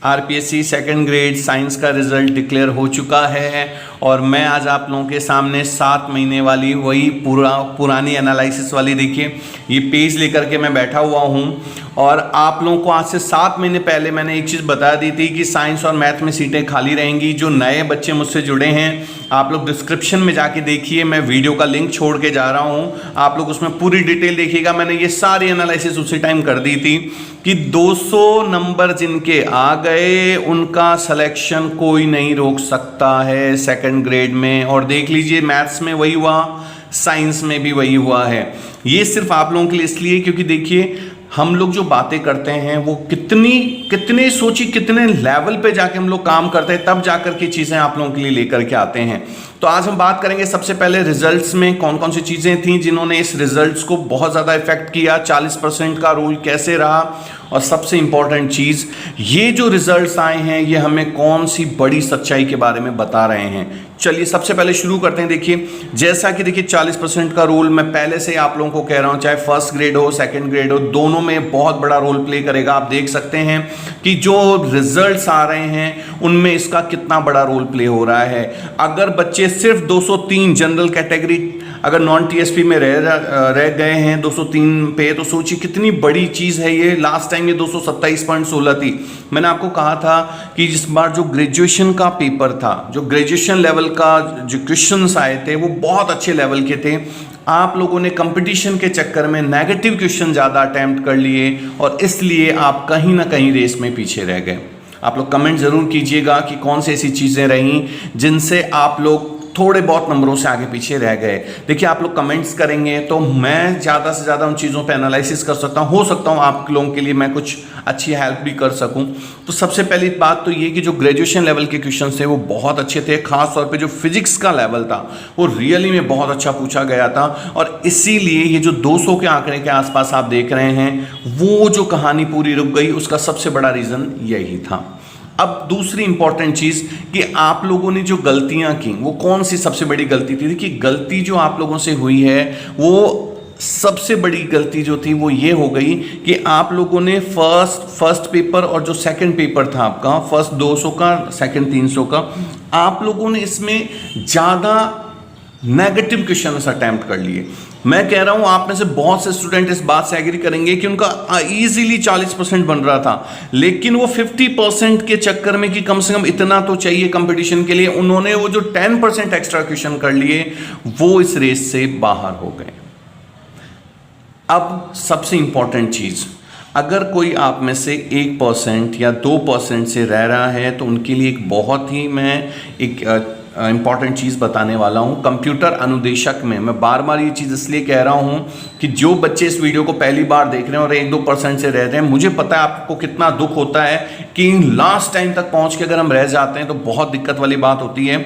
RPSC second grade science का result declare हो चुका है और मैं आज आप लोगों के सामने 7 महीने वाली वही पुरानी एनालिसिस वाली देखिए ये पेज लेकर के मैं बैठा हुआ हूँ। और आप लोगों को आज से 7 महीने पहले मैंने एक चीज़ बता दी थी कि साइंस और मैथ में सीटें खाली रहेंगी। जो नए बच्चे मुझसे जुड़े हैं आप लोग डिस्क्रिप्शन में जाके देखिए, मैं वीडियो का लिंक छोड़ के जा रहा हूँ, आप लोग उसमें पूरी डिटेल देखिएगा। मैंने ये सारी एनालिसिस उसी टाइम कर दी थी कि 200 नंबर जिनके आ गए उनका सिलेक्शन कोई नहीं रोक सकता है सेकंड ग्रेड में। और देख लीजिए मैथ्स में वही हुआ, साइंस में भी वही हुआ है। ये सिर्फ आप लोगों के लिए इसलिए क्योंकि देखिए हम लोग जो बातें करते हैं वो कितने सोची कितने लेवल पे जाके हम लोग काम करते हैं, तब जाकर के चीज़ें आप लोगों के लिए लेकर के आते हैं। तो आज हम बात करेंगे सबसे पहले रिजल्ट्स में कौन कौन सी चीज़ें थी जिन्होंने इस रिजल्ट्स को बहुत ज़्यादा इफेक्ट किया, 40% का रूल कैसे रहा, और सबसे इंपॉर्टेंट चीज़ ये जो रिजल्ट्स आए हैं ये हमें कौन सी बड़ी सच्चाई के बारे में बता रहे हैं। चलिए सबसे पहले शुरू करते हैं। देखिए जैसा कि देखिए 40% का रूल मैं पहले से आप लोगों को कह रहा हूं, चाहे फर्स्ट ग्रेड हो सेकंड ग्रेड हो, दोनों में बहुत बड़ा रोल प्ले करेगा। आप देख सकते हैं कि जो रिजल्ट्स आ रहे हैं उनमें इसका कितना बड़ा रोल प्ले हो रहा है। अगर बच्चे सिर्फ 203 जनरल कैटेगरी अगर नॉन टीएसपी में रह गए हैं 203 पे, तो सोचिए कितनी बड़ी चीज़ है ये। लास्ट टाइम ये 227.16 थी। मैंने आपको कहा था कि इस बार जो ग्रेजुएशन का पेपर था, जो ग्रेजुएशन लेवल का जो क्वेश्चंस आए थे वो बहुत अच्छे लेवल के थे। आप लोगों ने कंपटीशन के चक्कर में नेगेटिव क्वेश्चन ज़्यादा अटैम्प्ट कर लिए और इसलिए आप कहीं ना कहीं रेस में पीछे रह गए। आप लोग कमेंट ज़रूर कीजिएगा कि कौन सी ऐसी चीज़ें रहीं जिनसे आप लोग थोड़े बहुत नंबरों से आगे पीछे रह गए। देखिए आप लोग कमेंट्स करेंगे तो मैं ज़्यादा से ज़्यादा उन चीज़ों पे एनालिसिस कर सकता हूँ, हो सकता हूँ आप लोगों के लिए मैं कुछ अच्छी हेल्प भी कर सकूँ। तो सबसे पहली बात तो ये कि जो ग्रेजुएशन लेवल के क्वेश्चन थे वो बहुत अच्छे थे। खास तौर पे जो फिजिक्स का लेवल था वो रियली में बहुत अच्छा पूछा गया था और इसीलिए ये जो 200 के आंकड़े के आसपास आप देख रहे हैं वो जो कहानी पूरी रुक गई उसका सबसे बड़ा रीज़न यही था। अब दूसरी इंपॉर्टेंट चीज़ कि आप लोगों ने जो गलतियां की वो कौन सी सबसे बड़ी गलती थी। देखिए गलती जो आप लोगों से हुई है वो सबसे बड़ी गलती जो थी वो ये हो गई कि आप लोगों ने फर्स्ट पेपर और जो सेकंड पेपर था आपका, फर्स्ट 200 का सेकंड 300 का, आप लोगों ने इसमें ज़्यादा नेगेटिव क्वेश्चन अटेम्प्ट कर लिए। मैं कह रहा हूं आप में से बहुत से स्टूडेंट इस बात से एग्री करेंगे कि उनका इजीली 40% बन रहा था, लेकिन वो 50% के चक्कर में कि कम से कम इतना तो चाहिए कंपटीशन के लिए, उन्होंने वो जो 10% एक्स्ट्रा क्वेश्चन कर लिए वो इस रेस से बाहर हो गए। अब सबसे इंपॉर्टेंट चीज, अगर कोई आप में से 1% या 2% से रह रहा है तो उनके लिए एक बहुत ही मैं एक इंपॉर्टेंट चीज़ बताने वाला हूँ। कंप्यूटर अनुदेशक में मैं बार बार ये चीज़ इसलिए कह रहा हूँ कि जो बच्चे इस वीडियो को पहली बार देख रहे हैं और 1-2% से रह रहे हैं, मुझे पता है आपको कितना दुख होता है कि लास्ट टाइम तक पहुँच के अगर हम रह जाते हैं तो बहुत दिक्कत वाली बात होती है।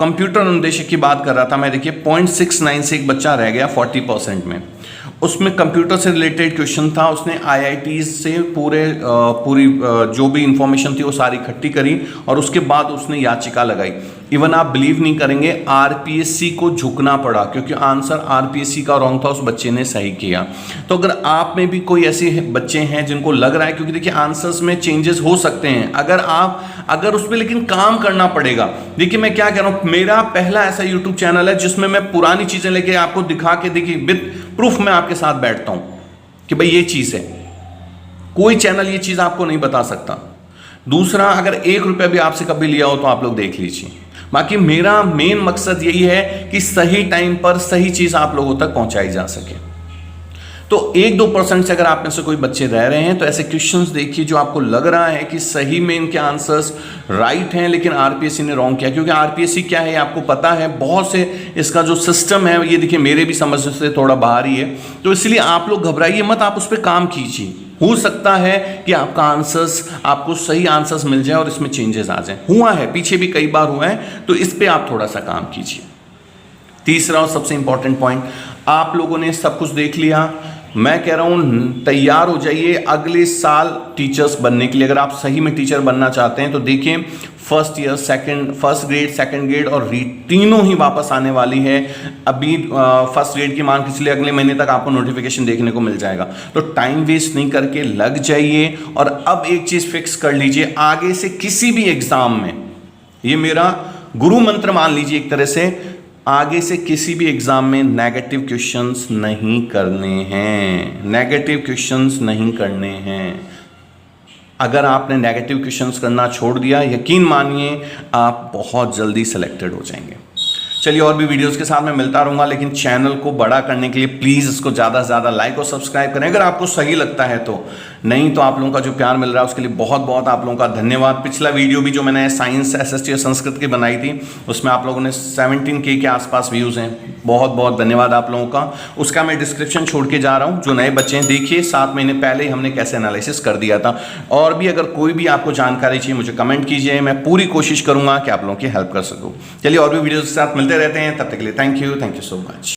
कंप्यूटर अनुदेशक की बात कर रहा था मैं, देखिए 0.69 से एक बच्चा रह गया 40% में। उसमें कंप्यूटर से रिलेटेड क्वेश्चन था, उसने IIT से पूरी जो भी इंफॉर्मेशन थी वो सारी इकट्ठी करी और उसके बाद उसने याचिका लगाई। इवन आप बिलीव नहीं करेंगे RPSC को झुकना पड़ा क्योंकि आंसर RPSC का रॉन्ग था, उस बच्चे ने सही किया। तो अगर आप में भी कोई ऐसे बच्चे हैं जिनको लग रहा है, क्योंकि देखिए आंसर्स में चेंजेस हो सकते हैं अगर उसमें लेकिन काम करना पड़ेगा। देखिए मैं क्या कह रहा हूँ, मेरा पहला ऐसा यूट्यूब चैनल है जिसमें मैं पुरानी चीज़ें लेके आपको दिखा के देखिए विद प्रूफ मैं आपके साथ बैठता हूं कि भाई ये चीज है। कोई चैनल ये चीज आपको नहीं बता सकता। दूसरा, अगर 1 रुपया भी आपसे कभी लिया हो तो आप लोग देख लीजिए। बाकी मेरा मेन मकसद यही है कि सही टाइम पर सही चीज आप लोगों तक पहुंचाई जा सके। तो 1-2% से अगर आप में से कोई बच्चे रह रहे हैं तो ऐसे क्वेश्चंस देखिए जो आपको लग रहा है कि सही में इनके आंसर्स राइट हैं लेकिन RPSC ने रॉन्ग किया। क्योंकि RPSC क्या है आपको पता है, बहुत से इसका जो सिस्टम है ये देखिए मेरे भी समझ से थोड़ा बाहर ही है। तो इसलिए आप लोग घबराइए मत, आप उस पर काम कीजिए। हो सकता है कि आपको सही आंसर्स मिल जाए और इसमें चेंजेस आ जाए। हुआ है, पीछे भी कई बार हुआ है, तो इस पर आप थोड़ा सा काम कीजिए। तीसरा और सबसे इंपॉर्टेंट पॉइंट, आप लोगों ने सब कुछ देख लिया, मैं कह रहा हूँ तैयार हो जाइए अगले साल टीचर्स बनने के लिए। अगर आप सही में टीचर बनना चाहते हैं तो देखिए फर्स्ट ग्रेड, सेकंड ग्रेड और रीड तीनों ही वापस आने वाली है। अभी फर्स्ट ग्रेड की मान के लिए अगले महीने तक आपको नोटिफिकेशन देखने को मिल जाएगा। तो टाइम वेस्ट नहीं करके लग जाइए। और अब एक चीज फिक्स कर लीजिए, आगे से किसी भी एग्जाम में, ये मेरा गुरु मंत्र मान लीजिए एक तरह से, आगे से किसी भी एग्जाम में नेगेटिव क्वेश्चंस नहीं करने हैं, नेगेटिव क्वेश्चंस नहीं करने हैं। अगर आपने नेगेटिव क्वेश्चंस करना छोड़ दिया, यकीन मानिए आप बहुत जल्दी सिलेक्टेड हो जाएंगे। चलिए और भी वीडियोस के साथ मैं मिलता रहूंगा, लेकिन चैनल को बड़ा करने के लिए प्लीज़ इसको ज़्यादा से ज़्यादा लाइक और सब्सक्राइब करें अगर आपको सही लगता है तो। नहीं तो आप लोगों का जो प्यार मिल रहा है उसके लिए बहुत बहुत आप लोगों का धन्यवाद। पिछला वीडियो भी जो मैंने साइंस SST और संस्कृत की बनाई थी उसमें आप लोगों ने 17K के आसपास व्यूज़ हैं, बहुत बहुत धन्यवाद आप लोगों का। उसका मैं डिस्क्रिप्शन छोड़ के जा रहा हूँ। जो नए बच्चे हैं देखिए 7 महीने पहले ही हमने कैसे एनालिसिस कर दिया था। और भी अगर कोई भी आपको जानकारी चाहिए मुझे कमेंट कीजिए, मैं पूरी कोशिश करूँगा कि आप लोगों की हेल्प कर सकूँ। चलिए और भी वीडियोज़ के साथ मिलते रहते हैं, तब तक के लिए थैंक यू सो मच।